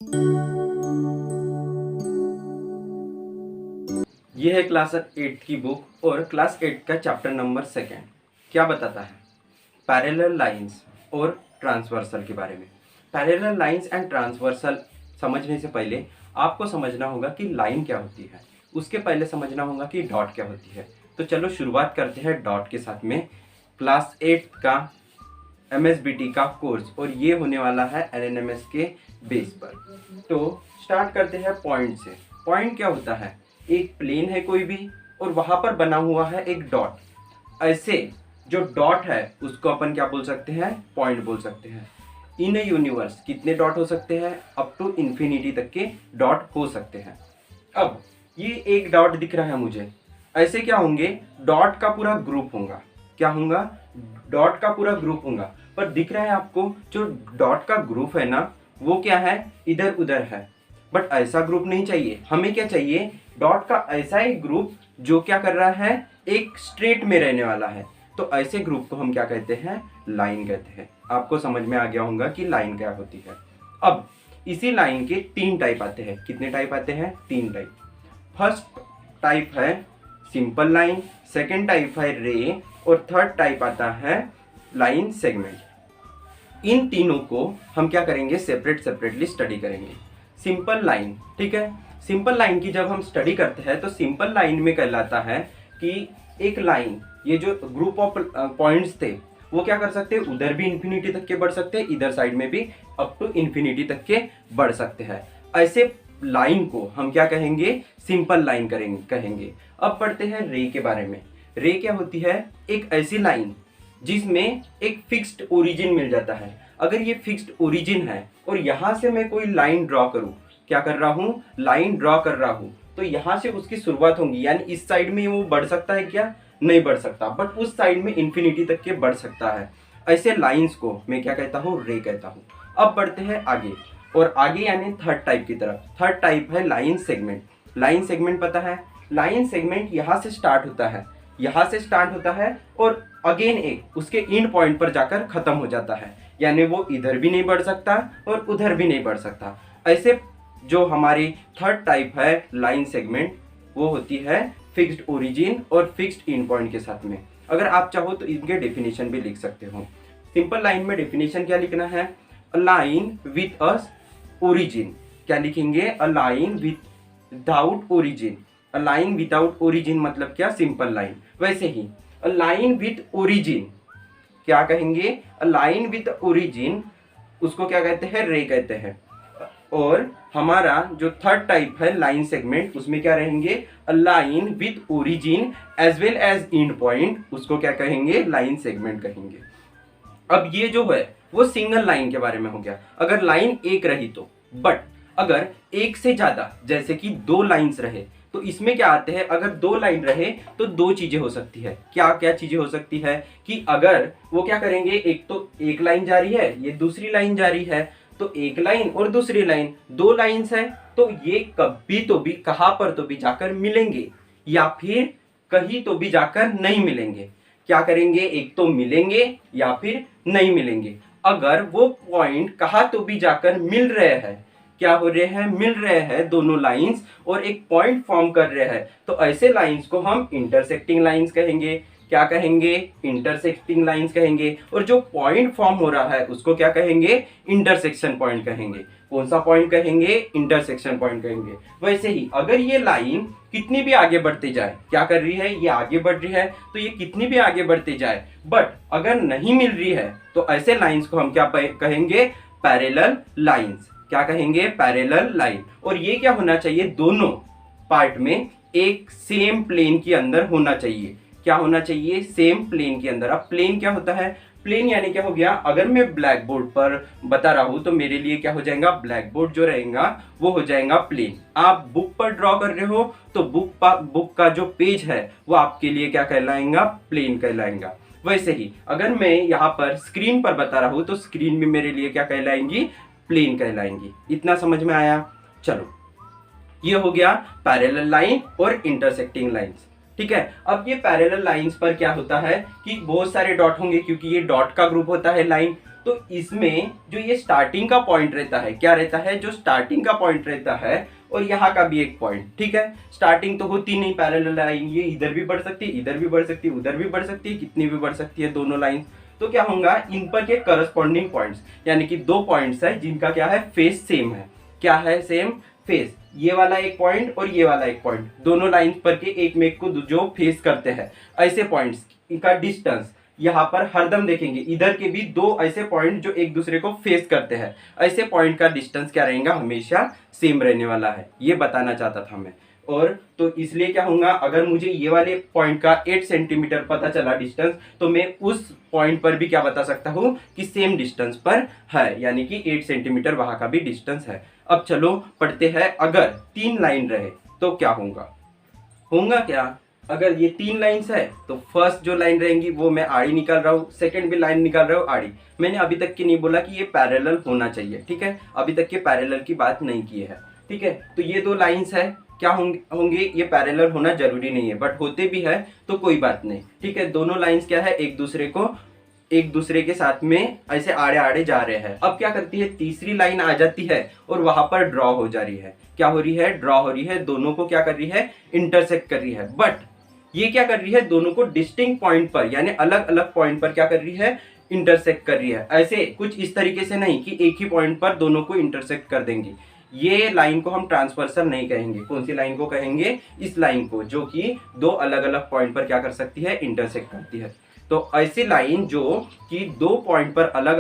ये है क्लास 8 की बुक और क्लास 8 का चैप्टर नंबर 2 क्या बताता है पैरेलल लाइंस और ट्रांसवर्सल के बारे में। पैरेलल लाइंस एंड ट्रांसवर्सल समझने से पहले आपको समझना होगा कि लाइन क्या होती है, उसके पहले समझना होगा कि डॉट क्या होती है। तो चलो शुरुआत करते हैं डॉट के साथ में। क्लास 8 का MSBT का कोर्स और ये होने वाला है LNMS के बेस पर। तो स्टार्ट करते हैं पॉइंट से। पॉइंट क्या होता है? एक प्लेन है कोई भी और वहां पर बना हुआ है एक डॉट। ऐसे जो डॉट है उसको अपन क्या बोल सकते हैं? पॉइंट बोल सकते हैं। इन ए यूनिवर्स कितने डॉट हो सकते हैं? अप टू इन्फिनिटी तक के डॉट हो सकते हैं। अब ये एक डॉट दिख रहा है मुझे, ऐसे क्या होंगे? डॉट का पूरा ग्रुप होगा। क्या होगा? डॉट का पूरा ग्रुप होगा। पर दिख रहा है आपको जो डॉट का ग्रुप है ना, वो क्या है? इधर उधर है। बट ऐसा ग्रुप नहीं चाहिए, हमें क्या चाहिए? डॉट का ऐसा एक ग्रुप जो क्या कर रहा है? एक स्ट्रेट में रहने वाला है। तो ऐसे ग्रुप को हम क्या कहते हैं? लाइन कहते हैं। आपको समझ में आ गया होगा कि लाइन क्या होती है। अब इसी लाइन के 3 टाइप आते हैं। कितने टाइप आते हैं? 3 टाइप। फर्स्ट टाइप है सिंपल लाइन, सेकेंड टाइप है रे और थर्ड टाइप आता है लाइन सेगमेंट। इन तीनों को हम क्या करेंगे? सेपरेटली स्टडी करेंगे। सिंपल लाइन, ठीक है। सिंपल लाइन की जब हम स्टडी करते हैं तो सिंपल लाइन में कहलाता है कि एक लाइन, ये जो ग्रुप ऑफ पॉइंट्स थे वो क्या कर सकते हैं? उधर भी इन्फिनिटी तक के बढ़ सकते हैं, इधर साइड में भी अप टू इन्फिनिटी तक के बढ़ सकते हैं। ऐसे लाइन को हम क्या कहेंगे? सिंपल लाइन कहेंगे। अब पढ़ते हैं रे के बारे में। रे क्या होती है? एक ऐसी लाइन जिसमें एक फिक्स्ड ओरिजिन मिल जाता है। अगर ये फिक्स्ड ओरिजिन है और यहाँ से मैं कोई लाइन ड्रॉ करूँ, क्या कर रहा हूँ? लाइन ड्रॉ कर रहा हूँ, तो यहाँ से उसकी शुरुआत होगी। यानी इस साइड में वो बढ़ सकता है क्या? नहीं बढ़ सकता, बट उस साइड में इन्फिनिटी तक के बढ़ सकता है। ऐसे लाइंस को मैं क्या कहता हूँ? रे कहता हूँ। अब बढ़ते हैं आगे, और आगे यानी थर्ड टाइप की तरफ। थर्ड टाइप है लाइन सेगमेंट। लाइन सेगमेंट पता है? लाइन सेगमेंट यहाँ से स्टार्ट होता है, यहाँ से स्टार्ट होता है और अगेन एक उसके एंड पॉइंट पर जाकर खत्म हो जाता है। यानी वो इधर भी नहीं बढ़ सकता और उधर भी नहीं बढ़ सकता। ऐसे जो हमारी थर्ड टाइप है लाइन सेगमेंट, वो होती है फिक्स्ड ओरिजिन और फिक्स्ड एंड पॉइंट के साथ में। अगर आप चाहो तो इनके डेफिनेशन भी लिख सकते हो। सिंपल लाइन में डेफिनेशन क्या लिखना है? अ लाइन विथ अ ओरिजिन। क्या लिखेंगे? A line without origin. A line without origin मतलब क्या? Simple line. वैसे ही अ लाइन विथ ओरिजिन क्या कहेंगे? अ लाइन विथ ओरिजिन, उसको क्या कहते हैं? रे कहते हैं। और हमारा जो थर्ड टाइप है लाइन सेगमेंट, उसमें क्या रहेंगे? A line with origin as well as end point, उसको क्या कहेंगे? लाइन सेगमेंट कहेंगे। अब ये जो है वो सिंगल लाइन के बारे में हो गया, अगर लाइन एक रही तो। बट अगर एक से ज्यादा, जैसे कि 2 लाइंस रहे, तो इसमें क्या आते हैं? अगर 2 लाइन रहे तो 2 चीजें हो सकती है। क्या क्या चीजें हो सकती है? कि अगर वो क्या करेंगे, एक तो एक लाइन जा रही है, ये दूसरी लाइन जा रही है, तो एक लाइन और दूसरी लाइन, 2 लाइंस है, तो ये कभी तो भी कहां पर तो भी जाकर मिलेंगे, या फिर कहीं तो भी जाकर नहीं मिलेंगे। क्या करेंगे? एक तो मिलेंगे या फिर नहीं मिलेंगे। अगर वो पॉइंट कहां तो भी जाकर मिल रहे हैं, क्या हो रहे हैं? मिल रहे हैं दोनों लाइंस और एक पॉइंट फॉर्म कर रहे हैं, तो ऐसे लाइंस को हम इंटरसेक्टिंग लाइंस कहेंगे। क्या कहेंगे? इंटरसेक्टिंग लाइंस कहेंगे। और जो पॉइंट फॉर्म हो रहा है उसको क्या कहेंगे? इंटरसेक्शन पॉइंट कहेंगे। कौन सा पॉइंट कहेंगे? इंटरसेक्शन पॉइंट कहेंगे। वैसे ही अगर ये लाइन कितनी भी आगे बढ़ती जाए, क्या कर रही है? ये आगे बढ़ रही है, तो ये कितनी भी आगे बढ़ती जाए, बट अगर नहीं मिल रही है, तो ऐसे लाइंस को हम क्या कहेंगे? Parallel lines. क्या कहेंगे? Parallel line. और ये क्या होना चाहिए? दोनों पार्ट में एक सेम प्लेन के अंदर होना चाहिए। क्या होना चाहिए? सेम प्लेन के अंदर। अब प्लेन क्या होता है? प्लेन यानी क्या हो गया? अगर मैं ब्लैक बोर्ड पर बता रहा हूं तो मेरे लिए क्या हो जाएगा? ब्लैक बोर्ड जो रहेगा वो हो जाएगा प्लेन। आप बुक पर ड्रॉ कर रहे हो तो बुक का जो पेज है वो आपके लिए क्या कहलाएगा? प्लेन कहलाएगा। वैसे ही अगर मैं यहाँ पर स्क्रीन पर बता रहा हूं तो स्क्रीन भी मेरे लिए क्या कहलाएंगी? प्लेन कहलाएंगी। इतना समझ में आया? चलो, ये हो गया पैरेलल लाइन और इंटरसेक्टिंग लाइंस। ठीक है। अब ये पैरेलल लाइंस पर क्या होता है कि बहुत सारे डॉट होंगे, क्योंकि ये डॉट का ग्रुप होता है लाइन, तो इसमें जो ये स्टार्टिंग का पॉइंट रहता है, क्या रहता है, जो स्टार्टिंग का पॉइंट रहता है और यहाँ का भी एक पॉइंट, ठीक है। स्टार्टिंग तो होती नहीं पैरेलल लाइन, ये इधर भी बढ़ सकती है, इधर भी बढ़ सकती है, उधर भी बढ़ सकती है, कितनी भी बढ़ सकती है दोनों लाइन। तो क्या होगा, इन पर के करस्पॉन्डिंग पॉइंट्स, यानी कि दो पॉइंट्स है जिनका क्या है, फेस सेम है। क्या है, सेम फेस। ये वाला एक पॉइंट और ये वाला एक पॉइंट, दोनों लाइन पर के एक में को जो फेस करते हैं, ऐसे पॉइंट्स का डिस्टेंस यहाँ पर हरदम देखेंगे, इधर के भी दो ऐसे पॉइंट जो एक दूसरे को फेस करते हैं, ऐसे पॉइंट का डिस्टेंस क्या रहेगा, हमेशा सेम रहने वाला है, ये बताना चाहता था मैं। और तो इसलिए क्या होगा, अगर मुझे ये वाले पॉइंट का 8 सेंटीमीटर पता चला डिस्टेंस, तो मैं उस पॉइंट पर भी क्या बता सकता हूँ कि सेम डिस्टेंस पर है, यानी कि 8 सेंटीमीटर वहां का भी डिस्टेंस है। अब चलो पढ़ते हैं, अगर 3 लाइन रहे तो क्या होगा क्या, अगर ये 3 लाइन्स है तो फर्स्ट जो लाइन रहेंगी वो मैं आड़ी निकाल रहा हूँ, सेकंड भी लाइन निकाल रहा हूँ आड़ी। मैंने अभी तक की नहीं बोला कि ये पैरेलल होना चाहिए, ठीक है, अभी तक के पैरेलल की बात नहीं की है, ठीक है। तो ये 2 लाइन्स है, क्या होंगे, ये पैरेलल होना जरूरी नहीं है, बट होते भी है तो कोई बात नहीं, ठीक है। दोनों लाइन्स क्या है, एक दूसरे के साथ में ऐसे आड़े आड़े जा रहे हैं। अब क्या करती है, तीसरी लाइन आ जाती है और वहां पर ड्रॉ हो जा रही है, क्या हो रही है, ड्रॉ हो रही है, दोनों को क्या कर रही है, इंटरसेक्ट कर रही है। बट ये क्या कर रही है, दोनों को डिस्टिंक्ट पॉइंट पर, यानी अलग अलग पॉइंट पर क्या कर रही है, इंटरसेक्ट कर रही है। ऐसे कुछ इस तरीके से नहीं कि एक ही पॉइंट पर दोनों को इंटरसेक्ट कर देंगी। ये लाइन को हम ट्रांसवर्सल नहीं कहेंगे। कौन सी लाइन को कहेंगे, इस लाइन को, जो कि दो अलग अलग पॉइंट पर क्या कर सकती है, इंटरसेक्ट करती है। तो ऐसी लाइन जो कि 2 पॉइंट पर अलग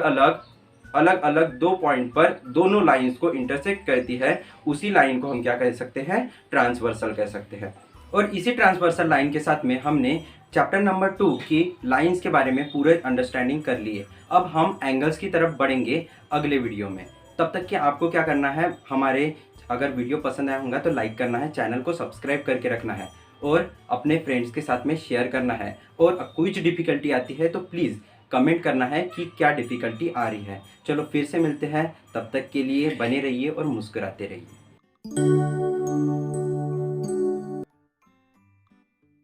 अलग 2 पॉइंट पर दोनों लाइंस को इंटरसेक्ट करती है, उसी लाइन को हम क्या कह सकते हैं, ट्रांसवर्सल कह सकते हैं। और इसी ट्रांसवर्सल लाइन के साथ में हमने चैप्टर नंबर 2 की लाइंस के बारे में पूरे अंडरस्टैंडिंग कर लिए। अब हम एंगल्स की तरफ बढ़ेंगे अगले वीडियो में। तब तक कि आपको क्या करना है, हमारे अगर वीडियो पसंद आया होगा तो लाइक करना है, चैनल को सब्सक्राइब करके रखना है और अपने फ्रेंड्स के साथ में शेयर करना है। और कुछ डिफ़िकल्टी आती है तो प्लीज़ कमेंट करना है कि क्या डिफ़िकल्टी आ रही है। चलो फिर से मिलते हैं, तब तक के लिए बने रहिए और मुस्कुराते रहिए।